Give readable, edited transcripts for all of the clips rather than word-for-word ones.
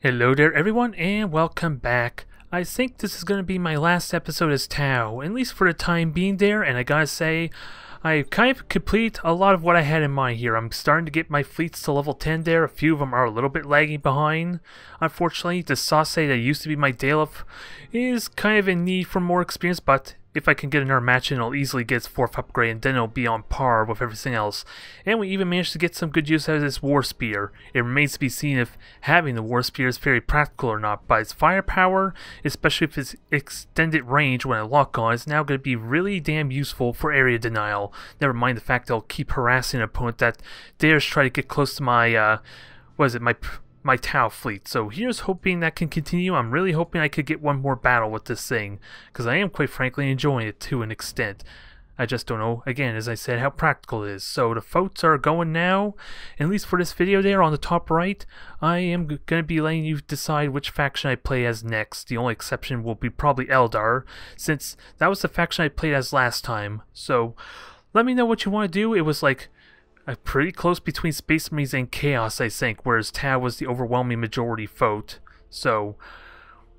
Hello there everyone and welcome back. I think this is going to be my last episode as Tau, at least for the time being there, and I gotta say, I kind of complete a lot of what I had in mind here. I'm starting to get my fleets to level 10 there. A few of them are a little bit lagging behind. Unfortunately, the Sauce that used to be my Dalef is kind of in need for more experience, but if I can get another match in, it'll easily get its 4th upgrade, and then it'll be on par with everything else. And we even managed to get some good use out of this Warsphere. It remains to be seen if having the Warsphere is very practical or not, but its firepower, especially if its extended range when I lock on, is now going to be really damn useful for area denial. Never mind the fact that I'll keep harassing an opponent that dares try to get close to my, my Tau fleet. So here's hoping that can continue. I'm really hoping I could get one more battle with this thing, because I am quite frankly enjoying it to an extent. I just don't know, again, as I said, how practical it is. So the votes are going now, at least for this video there on the top right. I am going to be letting you decide which faction I play as next. The only exception will be probably Eldar, since that was the faction I played as last time. So let me know what you want to do. It was like pretty close between Space Marines and Chaos, I think, whereas Tau was the overwhelming majority vote. So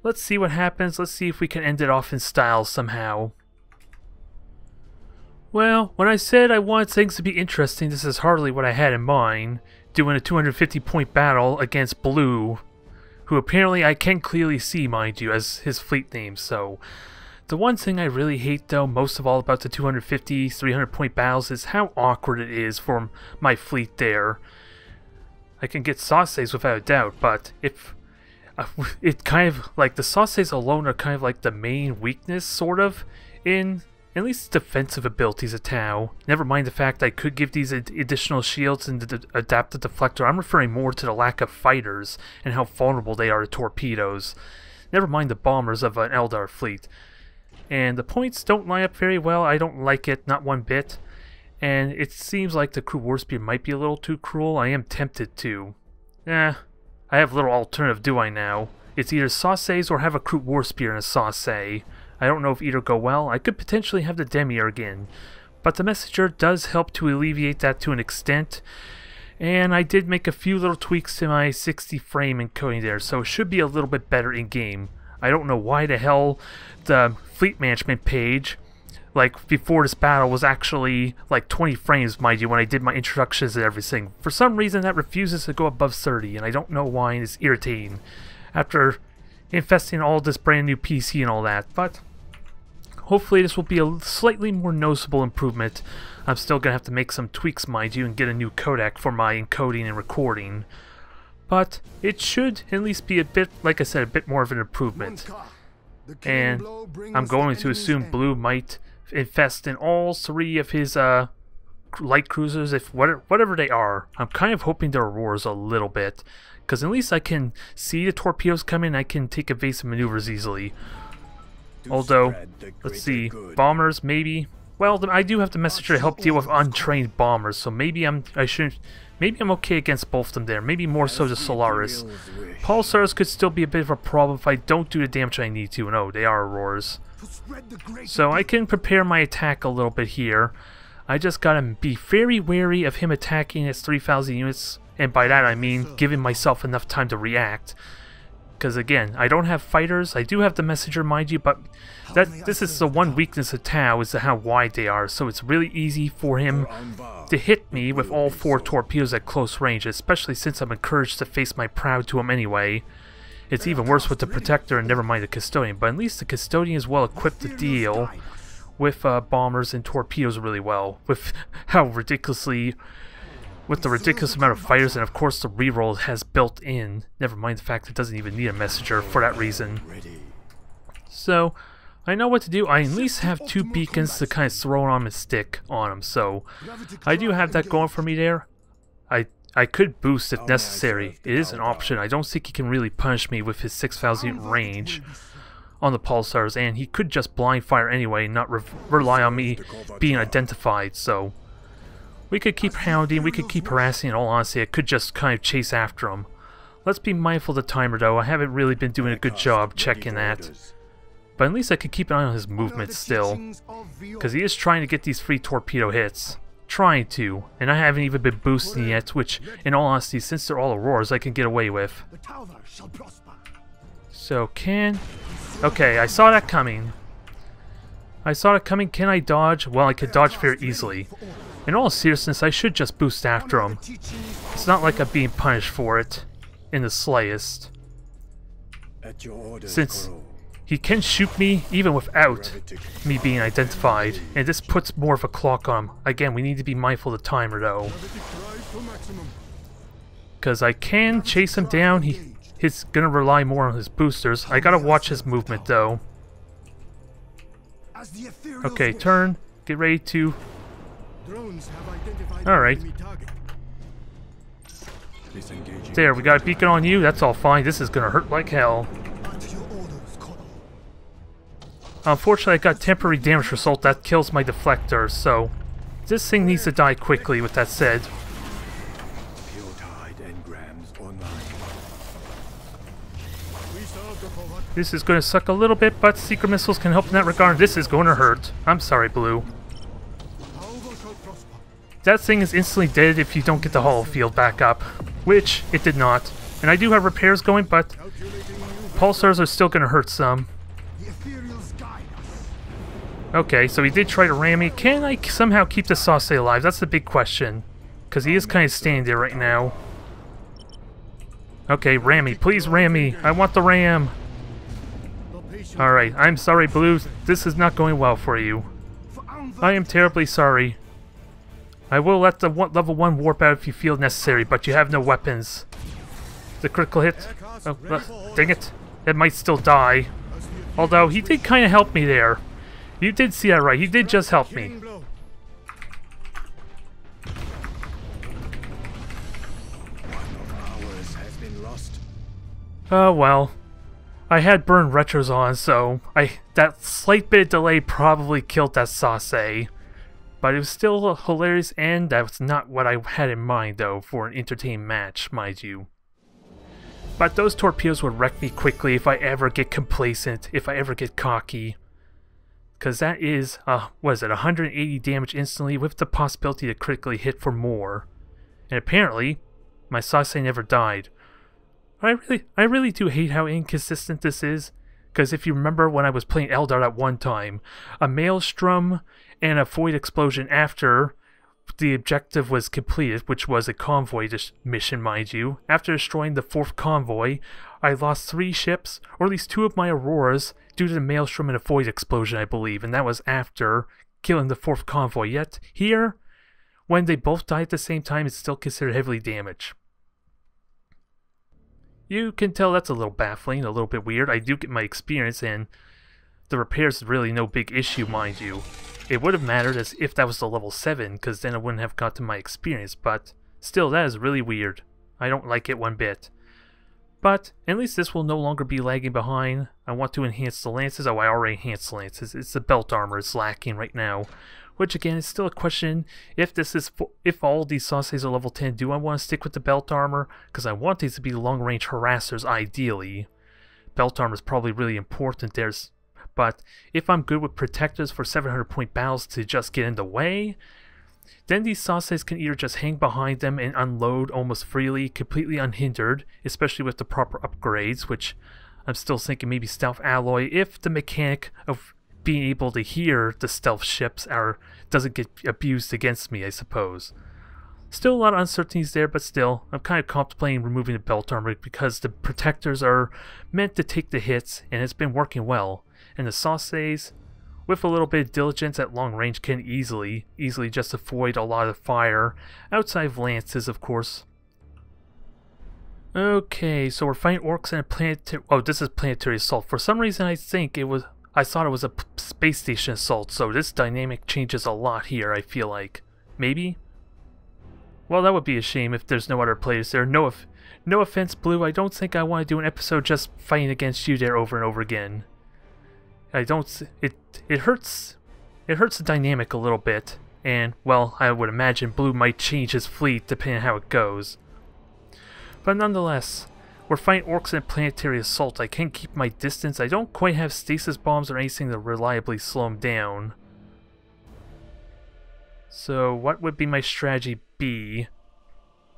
let's see what happens. Let's see if we can end it off in style somehow. Well, when I said I wanted things to be interesting, this is hardly what I had in mind. Doing a 250-point battle against Blue, who apparently I can clearly see, mind you, as his fleet name. So the one thing I really hate, though, most of all about the 250, 300-point battles is how awkward it is for my fleet there. I can get Sauces without a doubt, but if it kind of, like, the Sauces alone are kind of like the main weakness, sort of, in at least defensive abilities of Tau. Never mind the fact I could give these additional shields and the adaptive deflector. I'm referring more to the lack of fighters and how vulnerable they are to torpedoes. Never mind the bombers of an Eldar fleet. And the points don't line up very well. I don't like it, not one bit. And it seems like the Kroot Warsphere might be a little too cruel. I am tempted to. I have little alternative, do I now? It's either Sauces or have a Kroot Warsphere and a Sauce. I don't know if either go well. I could potentially have the Demier again. But the Messenger does help to alleviate that to an extent. And I did make a few little tweaks to my 60 frame encoding there, so it should be a little bit better in game. I don't know why the hell the fleet management page, like before this battle, was actually like 20 frames, mind you, when I did my introductions and everything. For some reason that refuses to go above 30, and I don't know why, and it's irritating after investing all this brand new PC and all that. But hopefully this will be a slightly more noticeable improvement. I'm still going to have to make some tweaks, mind you, and get a new codec for my encoding and recording. But it should at least be a bit, like I said, a bit more of an improvement. And I'm going to assume Blue might infest in all 3 of his light cruisers, if whatever they are. I'm kind of hoping they're Aurors a little bit, because at least I can see the torpedoes coming. I can take evasive maneuvers easily. Although, let's see, bombers maybe. Well, I do have the Messenger to help deal with untrained bombers, so maybe I'm okay against both of them there. Maybe more so the Solaris. Pulsars could still be a bit of a problem if I don't do the damage I need to. No, they are Aurors. So I can prepare my attack a little bit here. I just gotta be very wary of him attacking his 3,000 units, and by that I mean giving myself enough time to react. Because again, I don't have fighters. I do have the Messenger, mind you, but this is the one weakness of Tau, is how wide they are. So it's really easy for him to hit me with all 4 torpedoes at close range, especially since I'm encouraged to face my prow to him anyway. It's even worse with the Protector, and never mind the Custodian, but at least the Custodian is well equipped to deal with bombers and torpedoes really well, with how with the ridiculous amount of fighters, and of course the reroll it has built in. Never mind the fact it doesn't even need a Messenger for that reason. So I know what to do. I at least have 2 beacons to kind of throw on a stick on him, so I do have that going for me there. I could boost if necessary. It is an option. I don't think he can really punish me with his 6,000 range on the Pulsars, and he could just blind fire anyway and not rely on me being identified. So we could keep hounding, we could keep harassing. In all honesty, I could just kind of chase after him. Let's be mindful of the timer, though. I haven't really been doing a good job checking that. But at least I could keep an eye on his movement still, because he is trying to get these free torpedo hits. Trying to, and I haven't even been boosting yet, which, in all honesty, since they're all Auroras, I can get away with. So, okay, I saw that coming. Can I dodge? Well, I could dodge very easily. In all seriousness, I should just boost after him. It's not like I'm being punished for it, in the slightest. Since he can shoot me even without me being identified, and this puts more of a clock on him. Again, we need to be mindful of the timer though. Because I can chase him down, he's gonna rely more on his boosters. I gotta watch his movement though. Okay, turn, get ready to... Alright. There, we got a beacon on you, that's all fine. This is gonna hurt like hell. Unfortunately, I got temporary damage result that kills my deflector, so this thing needs to die quickly, with that said. This is going to suck a little bit, but secret missiles can help in that regard. This is going to hurt. I'm sorry, Blue. That thing is instantly dead if you don't get the hollow field back up, which it did not. And I do have repairs going, but pulsars are still going to hurt some. Okay, so he did try to ram me. Can I somehow keep the Sauce alive? That's the big question. Because he is kind of standing there right now. Okay, ram me. Please ram me. I want the ram. Alright, I'm sorry, Blue. This is not going well for you. I am terribly sorry. I will let the level 1 warp out if you feel necessary, but you have no weapons. The critical hit. Oh, dang it. It might still die. Although, he did kind of help me there. You did see that right. He did just help me. Oh well. I had burned retros on, so that slight bit of delay probably killed that Sauce. But it was still hilarious, and that was not what I had in mind, though, for an entertaining match, mind you. But those torpedoes would wreck me quickly if I ever get complacent, if I ever get cocky. Because that is, what is it, 180 damage instantly with the possibility to critically hit for more. And apparently, my Sauce never died. I really do hate how inconsistent this is. Because if you remember when I was playing Eldar at one time, a Maelstrom and a Void Explosion after the objective was completed, which was a convoy mission, mind you. After destroying the 4th convoy, I lost 3 ships, or at least 2 of my Auroras, due to the Maelstrom and a Void Explosion, I believe, and that was after killing the 4th convoy. Yet, here, when they both died at the same time, it's still considered heavily damaged. You can tell that's a little baffling, a little bit weird. I do get my experience, and the repairs is really no big issue, mind you. It would have mattered as if that was the level 7, because then I wouldn't have gotten my experience, but still, that is really weird. I don't like it one bit. But at least this will no longer be lagging behind. I want to enhance the lances. Oh, I already enhanced the lances. It's the belt armor is lacking right now. Which again is still a question if all these Sauces are level 10, do I want to stick with the belt armor? Because I want these to be long-range harassers ideally. Belt armor is probably really important there. But if I'm good with protectors for 700-point battles to just get in the way, then these Sauces can either just hang behind them and unload almost freely, completely unhindered, especially with the proper upgrades, which I'm still thinking maybe stealth alloy, if the mechanic of being able to hear the stealth ships doesn't get abused against me, I suppose. Still a lot of uncertainties there, but still, I'm kind of contemplating removing the belt armor because the protectors are meant to take the hits, and it's been working well. And the Sauces, with a little bit of diligence at long range, can easily just avoid a lot of fire, outside of lances, of course. Okay, so we're fighting orcs and a planetary... Oh, this is planetary assault. For some reason, I thought it was a space station assault, so this dynamic changes a lot here, I feel like. Maybe? Well, that would be a shame if there's no other players there. No offense, Blue, I don't think I want to do an episode just fighting against you there over and over again. It hurts the dynamic a little bit, and, well, I would imagine Blue might change his fleet depending on how it goes. But nonetheless, we're fighting orcs in a planetary assault. I can keep my distance. I don't quite have stasis bombs or anything to reliably slow them down. So what would be my strategy be?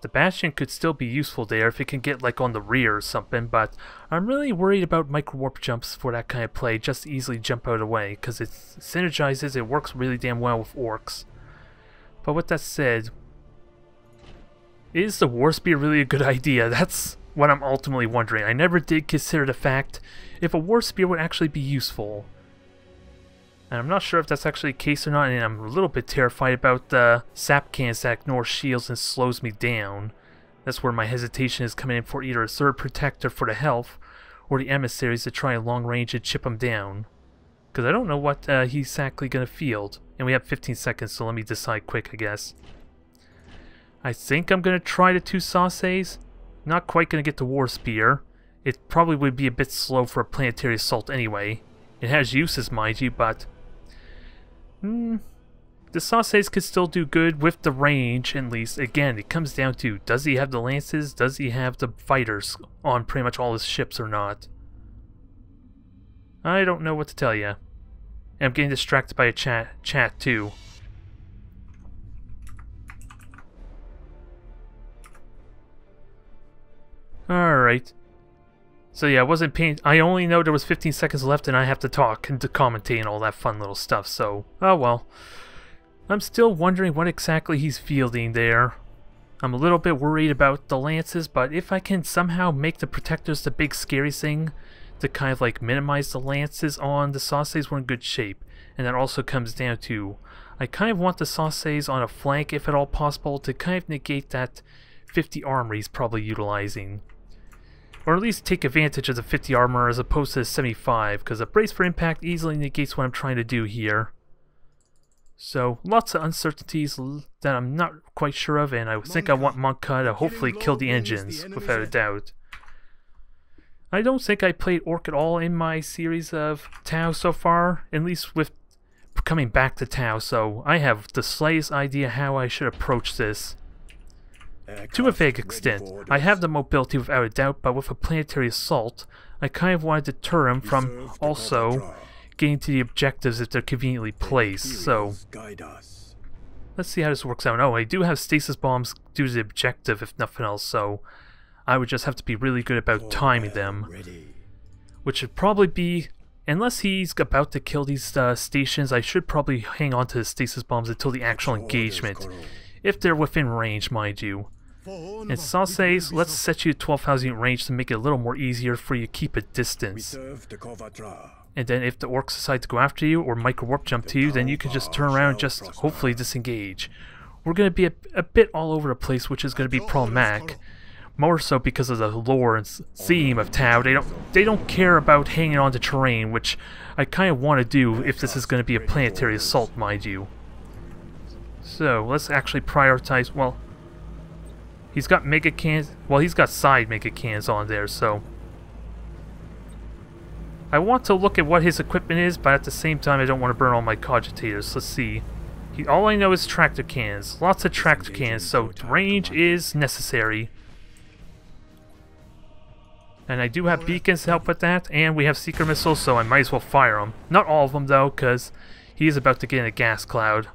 The Bastion could still be useful there if it can get like on the rear or something, but I'm really worried about micro warp jumps for that kind of play, just to easily jump out of the way, because it synergizes, it works really damn well with orcs. But with that said, is the Warsphere really a good idea? That's what I'm ultimately wondering. I never did consider the fact if a Warsphere would actually be useful. And I'm not sure if that's actually the case or not, and I'm a little bit terrified about the sap cans that ignore shields and slows me down. That's where my hesitation is coming in for either a third protector for the health, or the emissaries to try a long range and chip them down. Because I don't know what he's exactly going to field. And we have 15 seconds, so let me decide quick, I guess. I think I'm going to try the 2 Sauces. Not quite going to get the Warsphere. It probably would be a bit slow for a planetary assault anyway. It has uses, mind you, but the Sauces could still do good with the range, at least. Again, it comes down to, does he have the lances? Does he have the fighters on pretty much all his ships or not? I don't know what to tell you. And I'm getting distracted by a chat too. Alright. So yeah, I only know there was 15 seconds left and I have to talk and to commentate and all that fun little stuff, so, oh well. I'm still wondering what exactly he's fielding there. I'm a little bit worried about the lances, but if I can somehow make the protectors the big scary thing to kind of like minimize the lances on the Sauces, we're in good shape. And that also comes down to, I kind of want the Sauces on a flank if at all possible to kind of negate that 50 armor he's probably utilizing. Or at least take advantage of the 50 armor as opposed to the 75, because a brace for impact easily negates what I'm trying to do here. So, lots of uncertainties that I'm not quite sure of, and I think I want Monka to hopefully kill the engines, without a doubt. I don't think I played Orc at all in my series of Tau so far, at least with coming back to Tau, so I have the slightest idea how I should approach this. To a vague extent, I have the mobility without a doubt, but with a planetary assault, I kind of want to deter him from also getting to the objectives if they're conveniently placed, so let's see how this works out. Oh, I do have stasis bombs due to the objective if nothing else, so I would just have to be really good about timing them, which should probably be, unless he's about to kill these stations, I should probably hang on to the stasis bombs until the actual engagement, if they're within range, mind you. And Sauces, let's set you to 12,000 unit range to make it a little more easier for you to keep a distance. And then if the orcs decide to go after you or micro warp jump to you, then you can just turn around and just hopefully disengage. We're going to be a bit all over the place, which is going to be problematic. More so because of the lore and theme of Tau. They don't care about hanging on to terrain, which I kind of want to do if this is going to be a planetary assault, mind you. So, let's actually prioritize, well, he's got mega cans, well, he's got side mega cans on there, so I want to look at what his equipment is, but at the same time I don't want to burn all my cogitators. Let's see. All I know is tractor cans. Lots of tractor cans, so range is necessary. And I do have beacons to help with that, and we have seeker missiles, so I might as well fire them. Not all of them, though, because he is about to get in a gas cloud.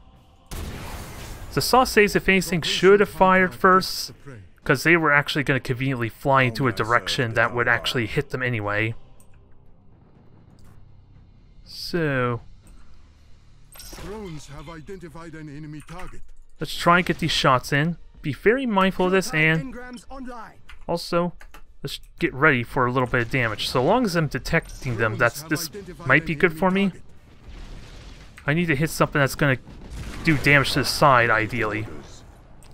The Sauces, if anything, should have fired first, because they were actually going to conveniently fly into a direction that would actually hit them anyway. So, drones have identified an enemy target. Let's try and get these shots in. Be very mindful of this, and also let's get ready for a little bit of damage. So long as I'm detecting them, this might be good for me. I need to hit something that's going to do damage to the side, ideally.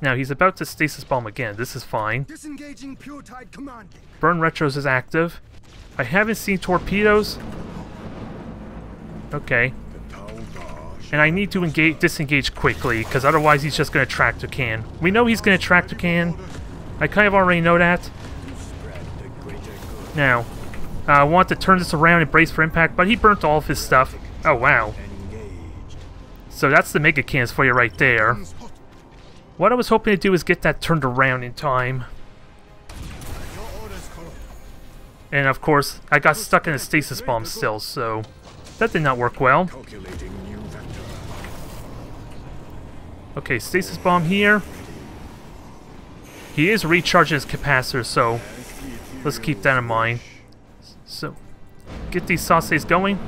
Now he's about to stasis bomb again. This is fine. Burn retros is active. I haven't seen torpedoes. Okay. And I need to disengage quickly, because otherwise he's just going to tractor can. We know he's going to tractor can. I kind of already know that. Now, I want to turn this around and brace for impact, but he burnt all of his stuff. Oh, wow. So that's the mega cans for you right there. What I was hoping to do is get that turned around in time. And of course, I got stuck in a stasis bomb still, so that did not work well. Okay, stasis bomb here. He is recharging his capacitor, so let's keep that in mind. So, get these sauces going.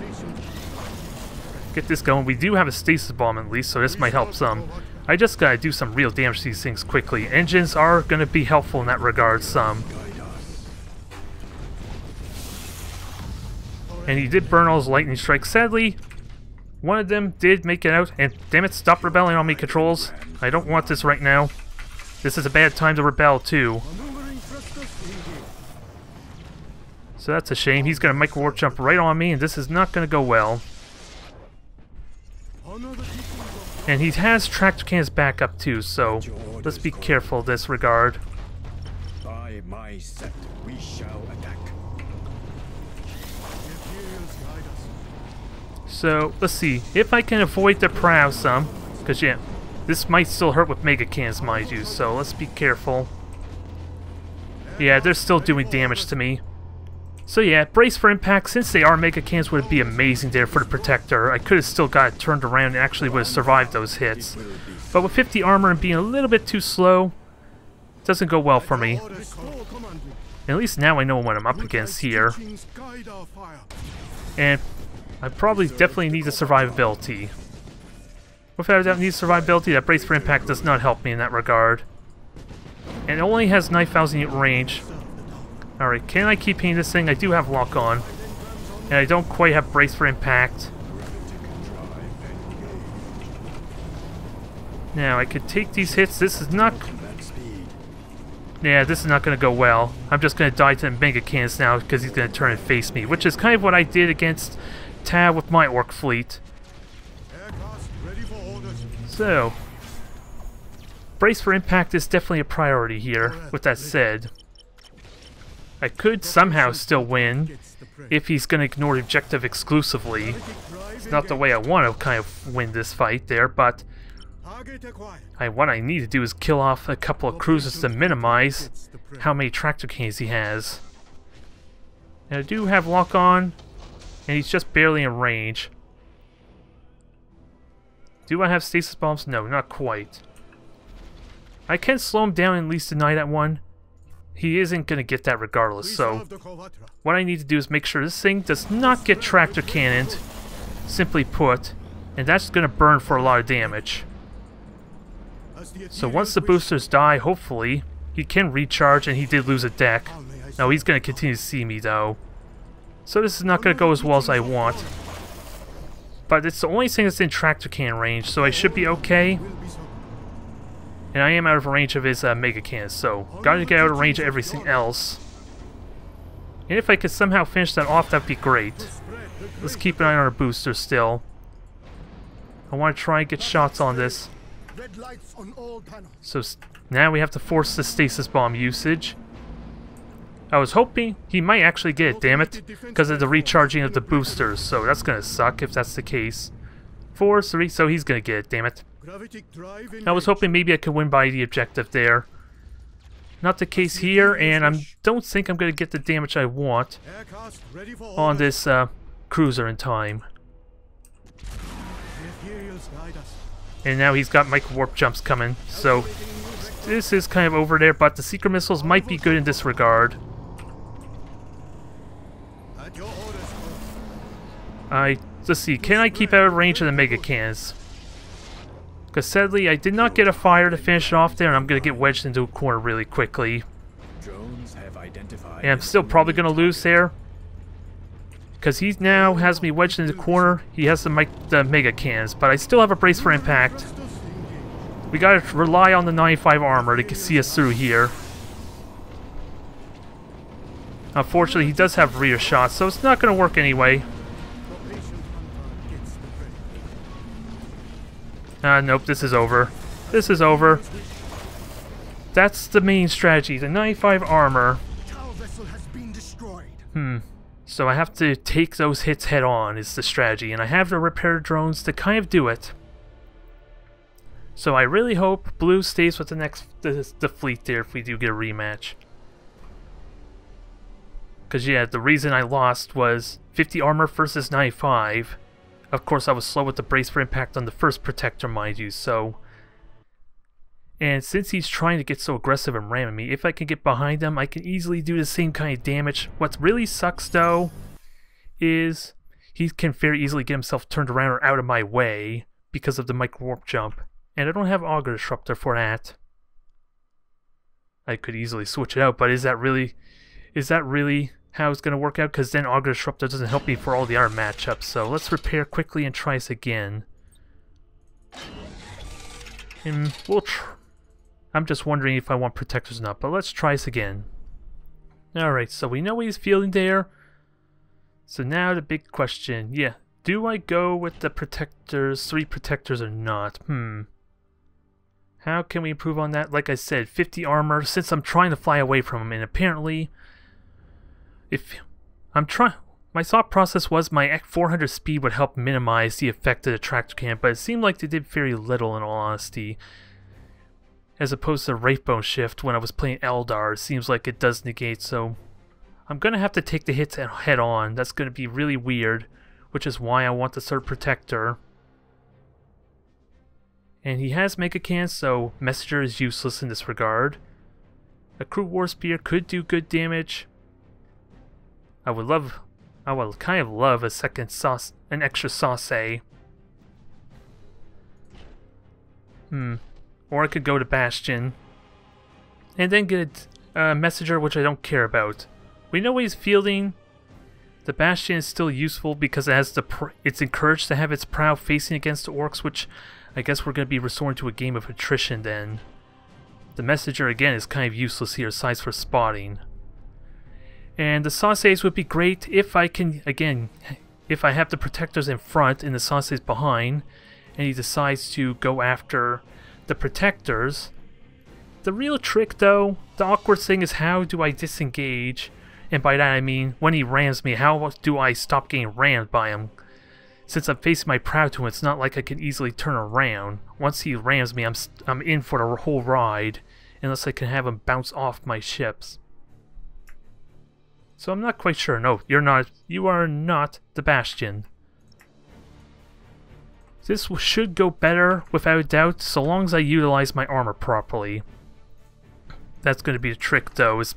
Get this going. We do have a stasis bomb at least, so this might help some. I just gotta do some real damage to these things quickly. Engines are gonna be helpful in that regard some. And he did burn all his lightning strikes. Sadly, one of them did make it out, and damn it, stop rebelling on me, controls. I don't want this right now. This is a bad time to rebel too. So that's a shame. He's gonna micro warp jump right on me, and this is not gonna go well. And he has tractor cannons back up too, so let's be careful in this regard. By my set, we shall attack. So let's see if I can avoid the prow some, because yeah, this might still hurt with mega cannons, mind you. So let's be careful. Yeah, they're still doing damage to me. So yeah, brace for impact. Since they are mega cannons, would be amazing there for the protector. I could have still got it turned around and actually would have survived those hits. But with 50 armor and being a little bit too slow, it doesn't go well for me. And at least now I know what I'm up against here. And I probably definitely need the survivability. Without a doubt, need survivability. That brace for impact does not help me in that regard. And it only has 9,000 unit range. Alright, can I keep hitting this thing? I do have lock on. And I don't quite have brace for impact. Now, I could take these hits. This is not... Yeah, this is not going to go well. I'm just going to die to the mega cannons now because he's going to turn and face me. Which is kind of what I did against Tab with my orc fleet. So, brace for impact is definitely a priority here, with that said. I could somehow still win if he's going to ignore the objective exclusively. It's not the way I want to kind of win this fight there, but what I need to do is kill off a couple of cruisers to minimize how many tractor cannons he has. And I do have lock on, and he's just barely in range. Do I have stasis bombs? No, not quite. I can slow him down and at least deny that one. He isn't going to get that regardless, so what I need to do is make sure this thing does not get tractor cannoned, simply put, and that's going to burn for a lot of damage. So once the boosters die, hopefully, he can recharge, and he did lose a deck. No, he's going to continue to see me, though. So this is not going to go as well as I want. But it's the only thing that's in tractor cannon range, so I should be okay. And I am out of range of his mega cannons, so gotta get out of range of everything else. And if I could somehow finish that off, that'd be great. Let's keep an eye on our booster still. I want to try and get shots on this. So now we have to force the stasis bomb usage. I was hoping he might actually get it, damn it, because of the recharging of the boosters, so that's gonna suck if that's the case. 4-3, so he's gonna get it, damn it. I was hoping maybe I could win by the objective there. Not the case here, and I don't think I'm going to get the damage I want on this cruiser in time. And now he's got micro warp jumps coming, so this is kind of over there, but the secret missiles might be good in this regard. Let's see, can I keep out of range of the mega cannons? Because sadly, I did not get a fire to finish it off there, and I'm going to get wedged into a corner really quickly. And I'm still probably going to lose there. Because he now has me wedged into the corner. He has the mega cannons, but I still have a brace for impact. We got to rely on the 95 armor to see us through here. Unfortunately, he does have rear shots, so it's not going to work anyway. Nope, this is over. This is over. That's the main strategy, the 95 armor. So I have to take those hits head on is the strategy, and I have the repair drones to kind of do it. So I really hope Blue stays with the fleet there if we do get a rematch. Because yeah, the reason I lost was 50 armor versus 95. Of course, I was slow with the brace for impact on the first protector, mind you, so And since he's trying to get so aggressive and ramming me, if I can get behind him, I can easily do the same kind of damage. What really sucks though is he can very easily get himself turned around or out of my way because of the micro warp jump. And I don't have Auger Disruptor for that. I could easily switch it out, but is that really how it's going to work out? Because then Auger Disruptor doesn't help me for all the other matchups. So let's repair quickly and try this again. And I'm just wondering if I want protectors or not, but let's try this again. Alright, so we know what he's feeling there. So now the big question, yeah, do I go with the protectors, 3 protectors or not? How can we improve on that? Like I said, 50 armor, since I'm trying to fly away from him, and apparently, my thought process was my 400 speed would help minimize the effect of the tractor cannon, but it seemed like they did very little in all honesty. As opposed to Wraithbone Shift when I was playing Eldar, it seems like it does negate, so I'm going to have to take the hits head on. That's going to be really weird, which is why I want the 3rd protector. And he has Mega Can, so Messenger is useless in this regard. A Kroot Warsphere could do good damage. I would kind of love a second sauce, an extra sauce. Or I could go to Bastion and then get a Messenger, which I don't care about. We know what he's fielding. The Bastion is still useful because it has it's encouraged to have its prow facing against the orcs, which I guess we're going to be resorting to a game of attrition then. The Messenger again is kind of useless here, aside for spotting. And the Sauces would be great if I can, again, if I have the protectors in front and the Sauces behind, and he decides to go after the protectors. The real trick though, the awkward thing is how do I disengage? And by that I mean, when he rams me, how do I stop getting rammed by him? Since I'm facing my prow to him, it's not like I can easily turn around. Once he rams me, I'm in for the whole ride, unless I can have him bounce off my ships. So I'm not quite sure. No, you are not the Bastion. This should go better, without a doubt, so long as I utilize my armor properly. That's going to be the trick, though, is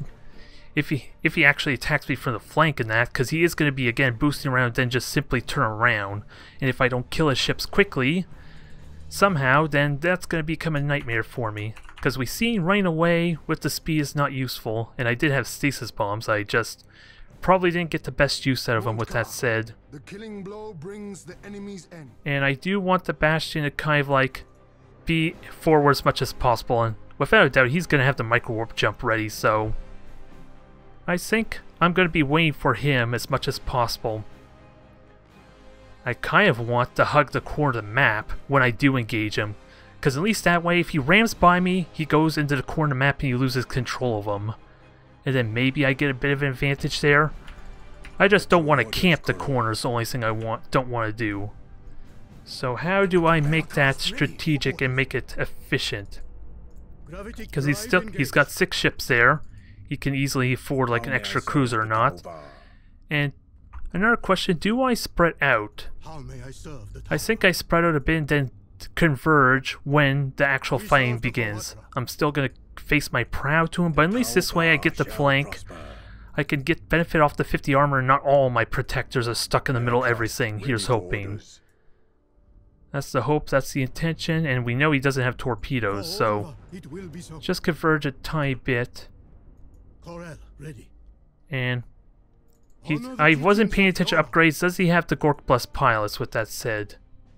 if he actually attacks me from the flank in that, because he is going to be, again, boosting around, then just simply turn around. And if I don't kill his ships quickly, somehow, then that's going to become a nightmare for me. Because we seen running away with the speed is not useful, and I did have stasis bombs, I just probably didn't get the best use out of them with that said. The killing blow brings the enemy's end. And I do want the Bastion to kind of like be forward as much as possible, and without a doubt he's going to have the micro warp jump ready, so I think I'm going to be waiting for him as much as possible. I kind of want to hug the corner of the map when I do engage him, because at least that way if he rams by me, he goes into the corner of the map and he loses control of him. And then maybe I get a bit of an advantage there. I just don't want to camp the corners, the only thing I don't want to do. So how do I make that strategic and make it efficient? Because he's got 6 ships there. He can easily afford like an extra cruiser or not. And another question, do I spread out? I think I spread out a bit and then converge when the actual fighting begins. I'm still going to face my prow to him, but at least this way I get the flank. I can get benefit off the 50 armor and not all my protectors are stuck in the middle of everything. Here's hoping. That's the hope, that's the intention, and we know he doesn't have torpedoes, so just converge a tiny bit. And I wasn't paying attention to upgrades. Does he have the Gork Plus pilots with that said?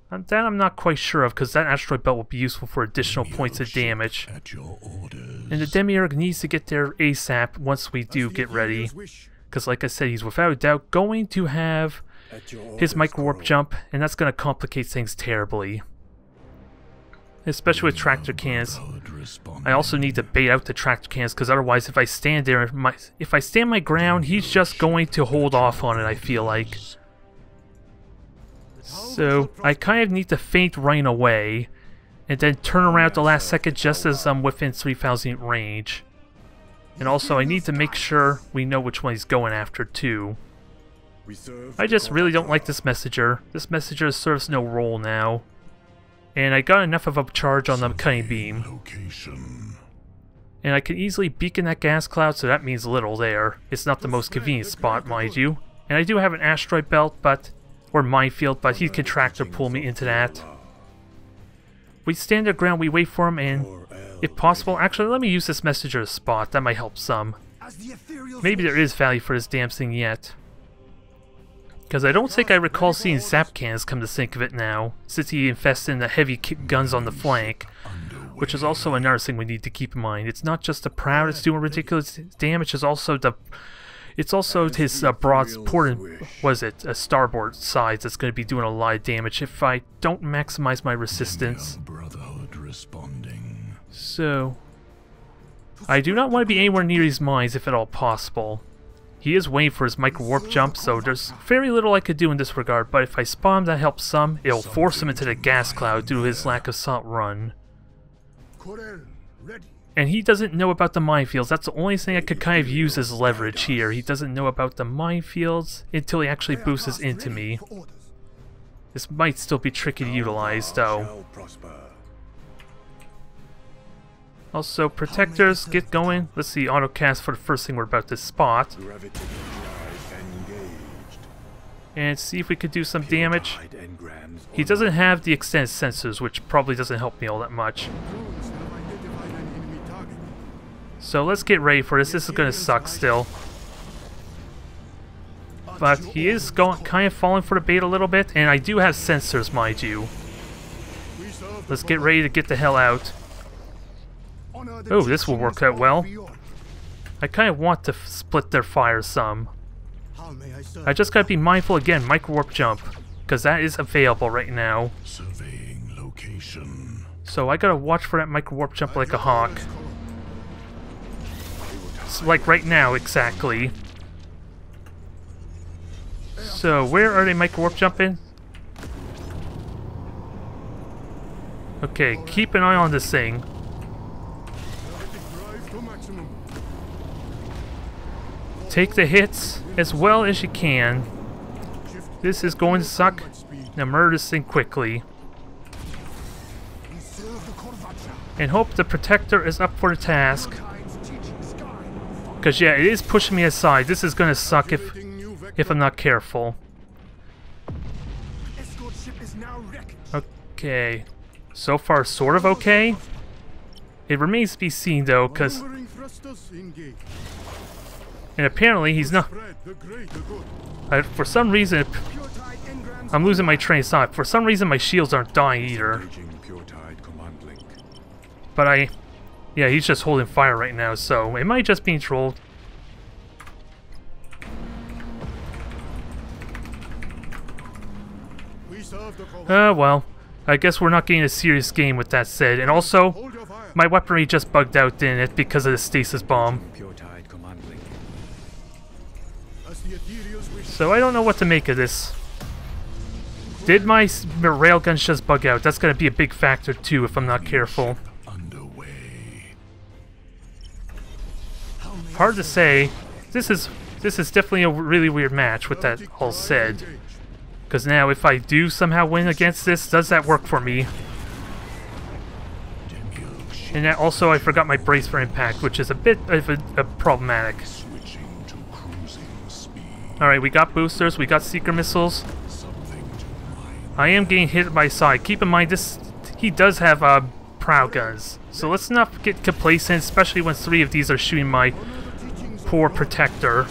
That I'm not quite sure of, because that asteroid belt will be useful for additional points of damage. And the Demiurge needs to get there ASAP once we do get ready. Because like I said, he's without a doubt going to have his micro warp jump, and that's going to complicate things terribly. Especially with tractor cannons. I also need to bait out the tractor cannons, because otherwise if I stand there, if I stand my ground, he's just going to hold off on it, I feel like. So I kind of need to feint running away, and then turn around at the last second just as I'm within 3,000 range. And also I need to make sure we know which one he's going after too. I just really don't like this messenger. This messenger serves no role now. And I got enough of a charge on the cutting beam. Location. And I can easily beacon that gas cloud, so that means little there. It's not the most convenient spot, mind you. And I do have an asteroid belt, or minefield, but he can tractor pull me into that. We stand our ground, we wait for him, and if possible, actually let me use this messenger spot, that might help some. Maybe there is value for this damn thing yet. Because I don't think I recall seeing zap cannons come to think of it now, since he invested in the heavy guns on the flank, which is also another thing we need to keep in mind. It's not just the prow that's doing ridiculous damage, it's also his broad starboard sides that's going to be doing a lot of damage if I don't maximize my resistance. So, I do not want to be anywhere near these mines if at all possible. He is waiting for his micro-warp jump, so there's very little I could do in this regard, but if I spawn him, that helps some. It'll force him into the gas cloud due to his lack of salt run. And he doesn't know about the minefields. That's the only thing I could kind of use as leverage here. He doesn't know about the minefields until he actually boosts into me. This might still be tricky to utilize, though. Also, protectors, get going. Let's see, autocast for the first thing we're about to spot. And see if we could do some damage. He doesn't have the extended sensors, which probably doesn't help me all that much. So let's get ready for this. This is going to suck still. But he is kind of falling for the bait a little bit, and I do have sensors, mind you. Let's get ready to get the hell out. Oh, this will work out well. I kind of want to split their fire some. I just gotta be mindful again, micro-warp jump, because that is available right now. Surveying location. So I gotta watch for that micro-warp jump like a hawk. So like right now, exactly. So where are they micro-warp jumping? Okay, keep an eye on this thing. Take the hits as well as you can. This is going to suck. Now murder this thing quickly. And hope the protector is up for the task. Because yeah, it is pushing me aside. This is going to suck if I'm not careful. Okay. So far sort of okay. It remains to be seen though, because... And apparently he's not... for some reason... I'm losing my train of thought. For some reason my shields aren't dying either. But yeah, he's just holding fire right now, so it might just be trolled. Well, I guess we're not getting a serious game with that said. And also, my weaponry just bugged out, didn't it, because of the stasis bomb. So I don't know what to make of this. Did my railguns just bug out? That's going to be a big factor too if I'm not careful. Hard to say. This is definitely a really weird match with that all said. Because now if I do somehow win against this, does that work for me? And that also I forgot my brace for impact, which is a bit of a problematic. Alright, we got boosters, we got seeker missiles. I am getting hit by side. Keep in mind, he does have prow guns. So let's not get complacent, especially when 3 of these are shooting my poor protector.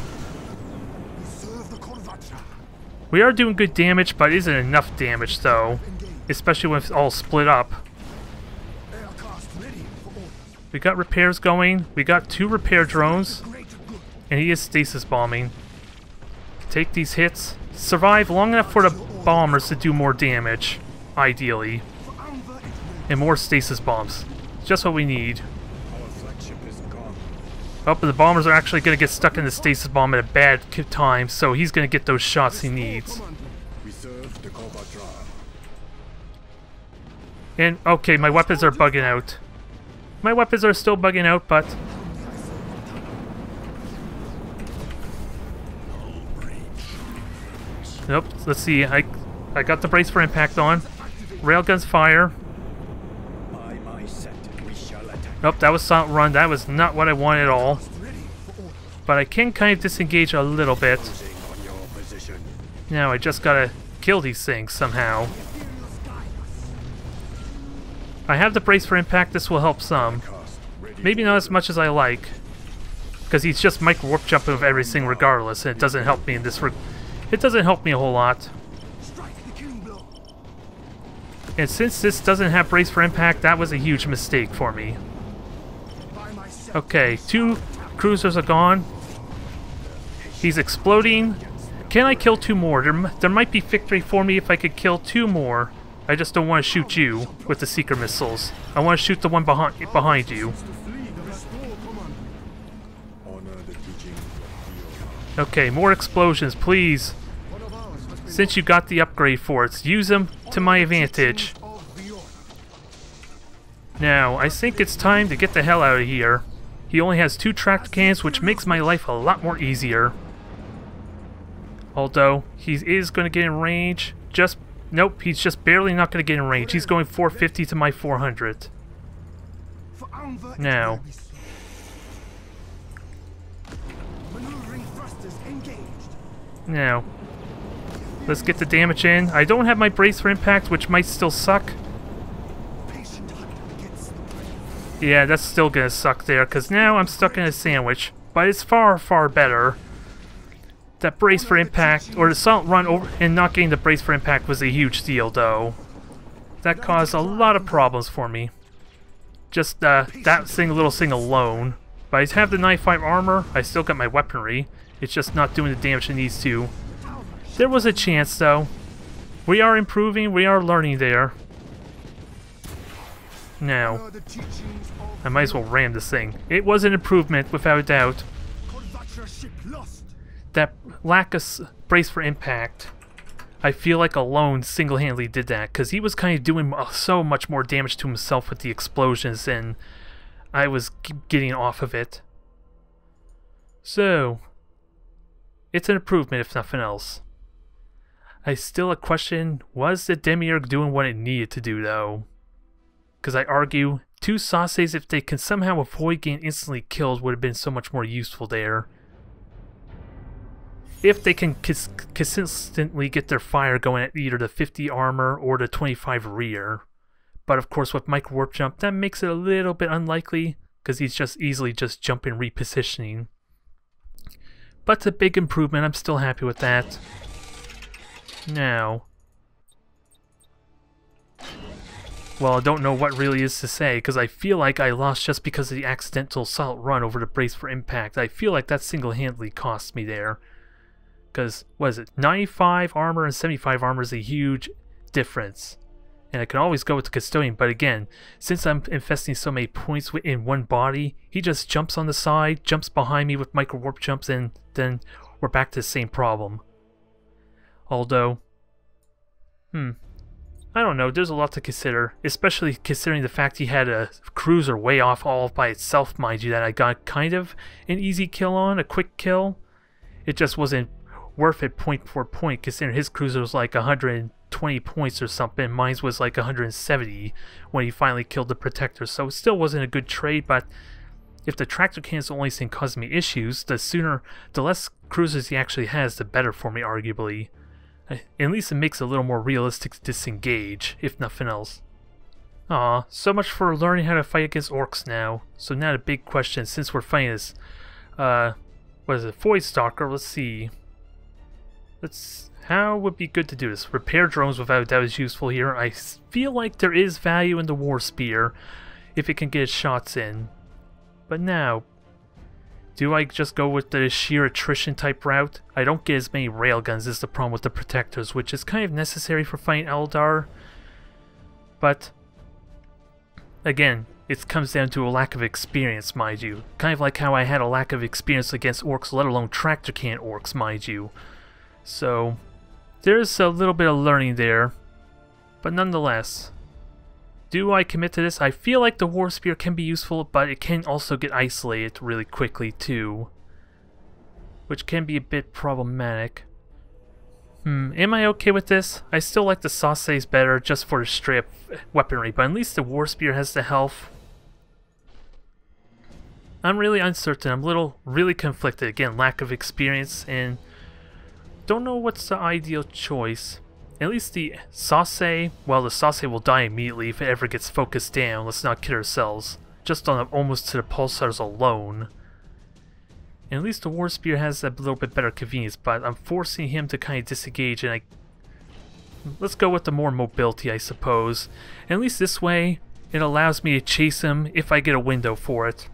We are doing good damage, but it isn't enough damage though. Especially when it's all split up. We got repairs going. We got 2 repair drones. And he is stasis bombing. Take these hits. Survive long enough for the bombers to do more damage, ideally. And more stasis bombs. Just what we need. Oh, but the bombers are actually going to get stuck in the stasis bomb at a bad time, so he's going to get those shots he needs. And, okay, my weapons are bugging out. My weapons are still bugging out, but... Nope, let's see, I got the brace for impact on. Railguns fire. Nope, that was Silent Run. That was not what I wanted at all. But I can kind of disengage a little bit. Now I just gotta kill these things somehow. I have the brace for impact. This will help some. Maybe not as much as I like. Because he's just micro warp jumping with everything regardless, and it doesn't help me in this. It doesn't help me a whole lot. And since this doesn't have brace for impact, that was a huge mistake for me. Okay, 2 cruisers are gone. He's exploding. Can I kill 2 more? There might be victory for me if I could kill 2 more. I just don't want to shoot you with the seeker missiles. I want to shoot the one behind you. Okay, more explosions, please. Since you got the upgrade for it, use them to my advantage. Now, I think it's time to get the hell out of here. He only has 2 tractor cannons, which makes my life a lot more easier. Although, he is going to get in range. Nope, he's just barely not going to get in range. He's going 450 to my 400. Now. Now. Let's get the damage in. I don't have my brace for impact, which might still suck. Yeah, that's still gonna suck there, because now I'm stuck in a sandwich. But it's far, far better. That brace for impact, or the Silent Run over and not getting the brace for impact was a huge deal, though. That caused a lot of problems for me. Just that little thing alone. But I have the 95 armor, I still got my weaponry. It's just not doing the damage it needs to. There was a chance, though. We are improving, we are learning there. Now, I might as well ram this thing. It was an improvement, without a doubt. That lack of brace for impact, I feel like alone single-handedly did that, because he was kind of doing so much more damage to himself with the explosions than I was getting off of it. So, it's an improvement if nothing else. I still question, was the Demiurge doing what it needed to do, though? Because I argue, 2 Sauces, if they can somehow avoid getting instantly killed, would have been so much more useful there. If they can consistently get their fire going at either the 50 armor or the 25 rear. But of course with micro warp jump, that makes it a little bit unlikely, because he's just easily just jumping repositioning. But it's a big improvement, I'm still happy with that. Now, well, I don't know what really is to say, because I feel like I lost just because of the accidental Silent Run over the brace for impact. I feel like that single-handedly cost me there. Because, what is it, 95 armor and 75 armor is a huge difference. And I can always go with the Custodian, but again, since I'm investing so many points in one body, he just jumps on the side, jumps behind me with micro warp jumps, and then we're back to the same problem. Although, I don't know, there's a lot to consider, especially considering the fact he had a cruiser way off all by itself, mind you, that I got kind of an easy kill on, a quick kill. It just wasn't worth it point for point, considering his cruiser was like 120 points or something, mine was like 170 when he finally killed the Protector, so it still wasn't a good trade, but if the tractor cannon's the only thing causing me issues, the less cruisers he actually has, the better for me, arguably. At least it makes it a little more realistic to disengage, if nothing else. Aw, so much for learning how to fight against orcs now. So now the big question, since we're fighting this, what is it, Void Stalker, let's see. How would be good to do this? Repair drones without a doubt is useful here. I feel like there is value in the Warsphere, if it can get its shots in. But now, do I just go with the sheer attrition type route? I don't get as many railguns is the problem with the Protectors, which is kind of necessary for fighting Eldar. But, again, it comes down to a lack of experience, mind you. Kind of like how I had a lack of experience against orcs, let alone tractor cannon orcs, mind you. So, there's a little bit of learning there. But nonetheless, do I commit to this? I feel like the Warsphere can be useful, but it can also get isolated really quickly too, which can be a bit problematic. Am I okay with this? I still like the Sauces better just for the straight up weaponry, but at least the Warsphere has the health. I'm really uncertain. I'm really conflicted. Again, lack of experience, and don't know what's the ideal choice. At least the Sase, well, the Sase will die immediately if it ever gets focused down. Let's not kid ourselves. Just on almost to the pulsars alone. And at least the Warsphere has a little bit better convenience, but I'm forcing him to kind of disengage, and let's go with the more mobility, I suppose. And at least this way, it allows me to chase him if I get a window for it.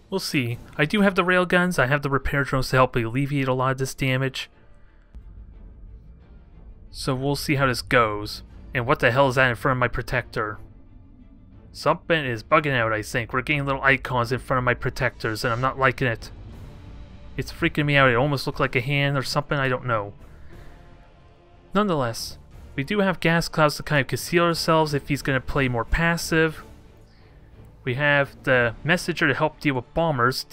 We'll see. I do have the railguns, I have the repair drones to help alleviate a lot of this damage. So we'll see how this goes. And what the hell is that in front of my protector? Something is bugging out, I think. We're getting little icons in front of my protectors, and I'm not liking it. It's freaking me out. It almost looked like a hand or something, I don't know. Nonetheless, we do have gas clouds to kind of conceal ourselves if he's going to play more passive. We have the messenger to help deal with bombers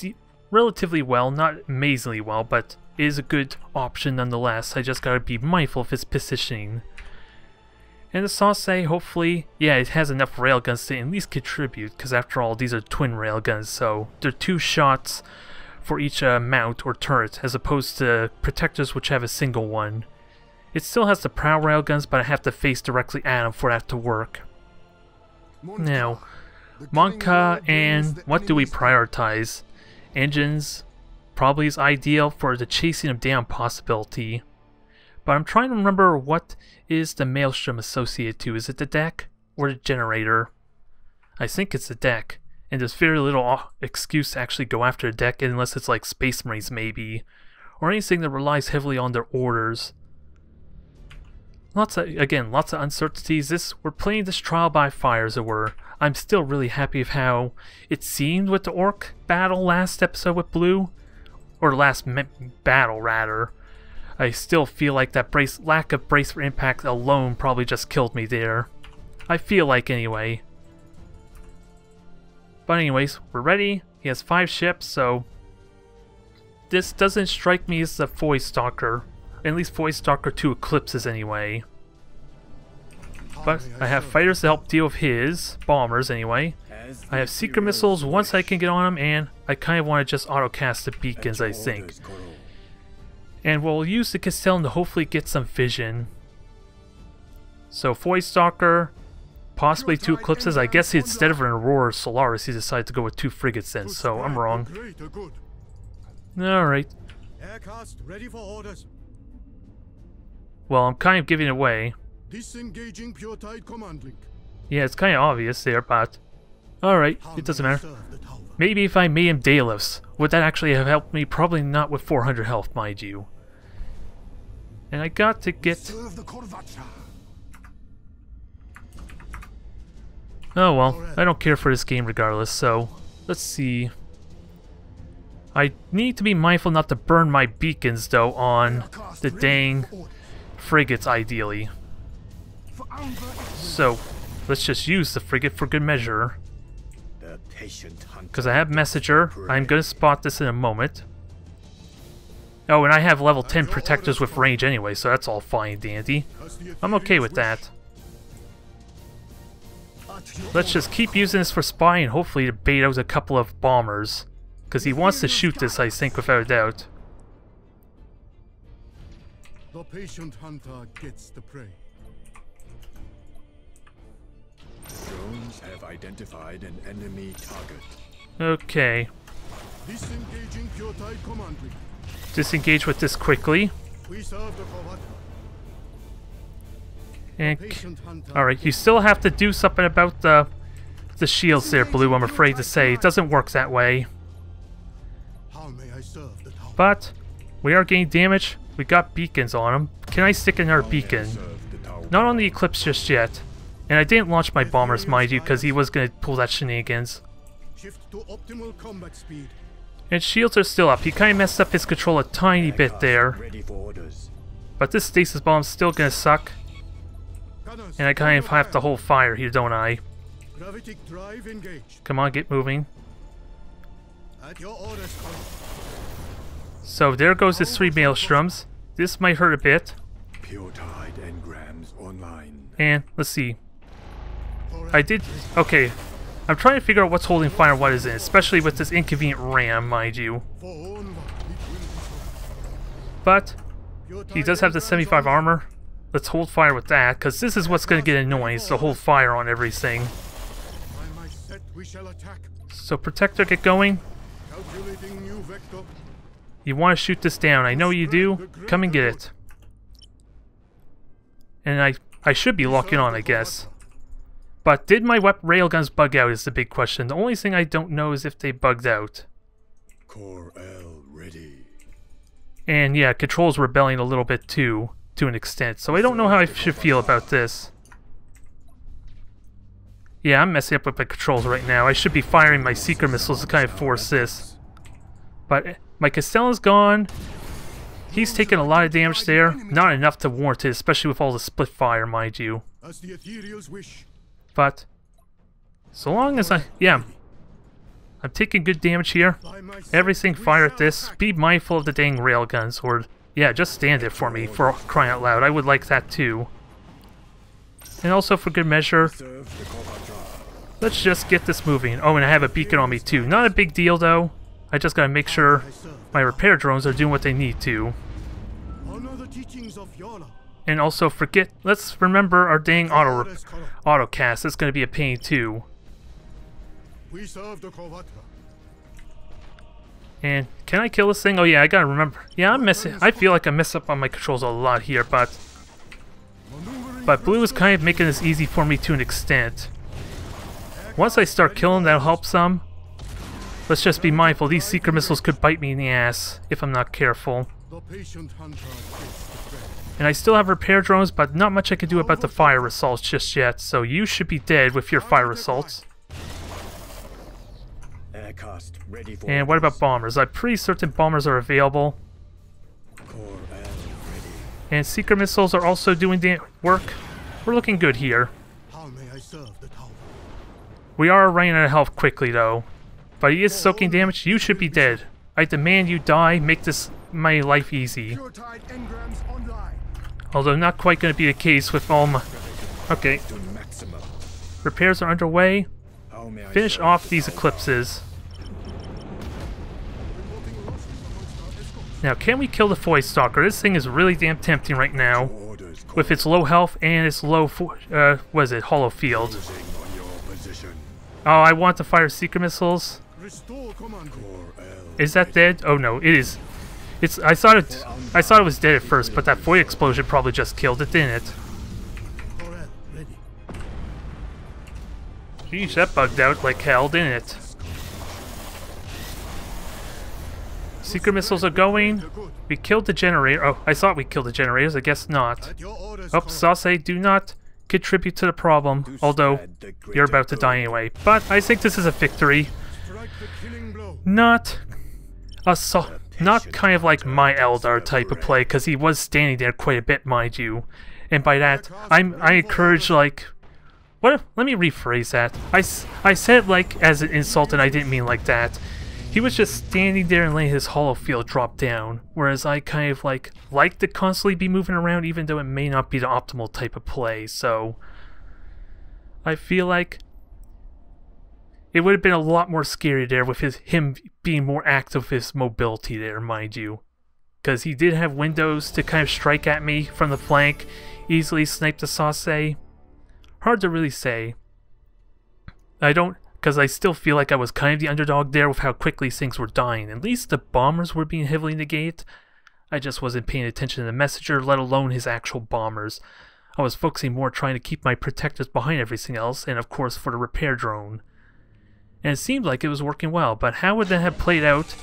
relatively well, not amazingly well, but is a good option nonetheless. I just gotta be mindful of his positioning. And the Sase, hopefully, yeah, it has enough railguns to at least contribute, because after all, these are twin railguns, so they're 2 shots for each mount or turret, as opposed to protectors which have a single one. It still has the prow railguns, but I have to face directly at them for that to work. Now, Monka, and what do we prioritize? Engines probably is ideal for the chasing them down possibility. But I'm trying to remember what is the Maelstrom associated to. Is it the deck or the generator? I think it's the deck. And there's very little excuse to actually go after the deck unless it's like Space Marines maybe. Or anything that relies heavily on their orders. Lots of uncertainties. We're playing this trial by fire, as it were. I'm still really happy with how it seemed with the Orc battle last episode with Blue. Or last battle, rather. I still feel like that lack of brace for impact alone probably just killed me there. I feel like, anyway. But anyways, we're ready. He has 5 ships, so this doesn't strike me as the Void Stalker. At least Void Stalker 2 Eclipses, anyway. But I have fighters to help deal with his bombers, anyway. I have secret missiles once I can get on them, and I kind of want to just auto-cast the beacons, I think. And we'll use the Castellan to hopefully get some vision. So Void Stalker, possibly 2 Eclipses. I guess instead of an Aurora Solaris, he decided to go with 2 frigates then, so I'm wrong. Alright. Well, I'm kind of giving it away. Disengaging pure tide command link. Yeah, it's kind of obvious there, but alright, it doesn't matter. Maybe if I made him Daedalus, would that actually have helped me? Probably not with 400 health, mind you. And I got to get... Oh well, I don't care for this game regardless, so let's see. I need to be mindful not to burn my beacons, though, on the dang frigates, ideally. So, let's just use the frigate for good measure. Because I have Messenger. I'm going to spot this in a moment. Oh, and I have level 10 protectors with range anyway, so that's all fine and dandy. I'm okay with that. Let's just keep using this for spying and hopefully to bait out a couple of bombers. Because he wants to shoot this, I think, without a doubt. The patient hunter gets the prey. Drones have identified an enemy target. Okay. Disengaging pure tide command link. Disengage with this quickly. We serve the forward. And alright, you still have to do something about the shields there, Blue, I'm afraid to say. It doesn't work that way. How may I serve the tower? But we are getting damage. We got beacons on them. Can I stick another beacon? Not on the Eclipse just yet. And I didn't launch my bombers, mind you, because he was going to pull that shenanigans. Shift to optimal combat speed. And shields are still up. He kind of messed up his control a tiny bit there. But this stasis bomb's still going to suck. And I kind of have to hold fire here, don't I? Gravitic drive engaged. Come on, get moving. At your orders, Colonel. So there goes his 3 Maelstroms. This might hurt a bit. Pure tide engrams online. And let's see. I did... Okay. I'm trying to figure out what's holding fire and what isn't, especially with this inconvenient ram, mind you. But he does have the 75 armor. Let's hold fire with that, because this is what's going to get annoying, so hold fire on everything. So Protector, get going. You want to shoot this down. I know you do. Come and get it. And I should be locking on, I guess. But did my railguns bug out is the big question. The only thing I don't know is if they bugged out. Core L ready. And yeah, controls were rebelling a little bit too, to an extent. So I don't know how I should feel about this. Yeah, I'm messing up with my controls right now. I should be firing my seeker missiles to kind of force this. But my Castellan's gone. He's taken a lot of damage there. Not enough to warrant it, especially with all the split fire, mind you. But so long as I'm taking good damage here. Everything fire at this. Be mindful of the dang railguns, or yeah, just stand it for me, for crying out loud. I would like that too. And also for good measure, let's just get this moving. Oh, and I have a beacon on me too. Not a big deal though. I just gotta make sure my repair drones are doing what they need to. And also let's remember our dang autocast. It's gonna be a pain too. And can I kill this thing? Oh yeah, I gotta remember. Yeah, I feel like I mess up on my controls a lot here, but blue is kind of making this easy for me to an extent. Once I start killing, that'll help some. Let's just be mindful, these seeker missiles could bite me in the ass if I'm not careful. And I still have repair drones, but not much I can do about the fire assaults just yet, so you should be dead with your fire assaults. And what about bombers? I'm pretty certain bombers are available. And seeker missiles are also doing the work. We're looking good here. We are running out of health quickly though. But he is soaking damage. You should be dead. I demand you die. Make this my life easy. Although not quite going to be the case with all my... Okay. Repairs are underway. Finish off these eclipses. Now, can we kill the Void Stalker? This thing is really damn tempting right now. With its low health and its low... what is it? Hollow field. Oh, I want to fire seeker missiles. Is that dead? Oh no, it is. I thought it was dead at first, but that void explosion probably just killed it, didn't it? Jeez, that bugged out like hell, didn't it? Seeker missiles are going. We killed the generator. Oh, I thought we killed the generators. I guess not. Oh, Sase, do not contribute to the problem. Although, you're about to die anyway. But I think this is a victory. Not kind of like my Eldar type of play, because he was standing there quite a bit, mind you. And by that, I encourage, like... Let me rephrase that. I said like as an insult, and I didn't mean like that. He was just standing there and letting his hollow field drop down, whereas I kind of like to constantly be moving around, even though it may not be the optimal type of play. So I feel like it would have been a lot more scary there with him being more active with his mobility there, mind you. Because he did have windows to kind of strike at me from the flank, easily snipe the Sase. Hard to really say. Because I still feel like I was kind of the underdog there with how quickly things were dying. At least the bombers were being heavily negated. I just wasn't paying attention to the messenger, let alone his actual bombers. I was focusing more trying to keep my protectors behind everything else, and of course for the repair drone. And it seemed like it was working well, but how would that have played out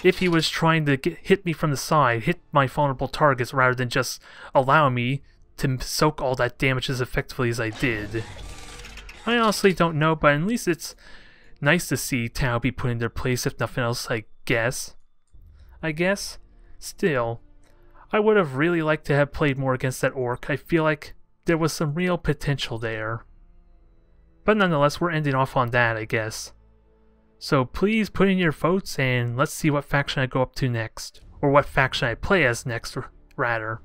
if he was trying to hit me from the side, hit my vulnerable targets, rather than just allowing me to soak all that damage as effectively as I did? I honestly don't know, but at least it's nice to see Tau be put in their place, if nothing else, I guess. Still, I would have really liked to have played more against that orc. I feel like there was some real potential there. But nonetheless, we're ending off on that, I guess. So please put in your votes, and let's see what faction I go up to next. Or what faction I play as next, rather.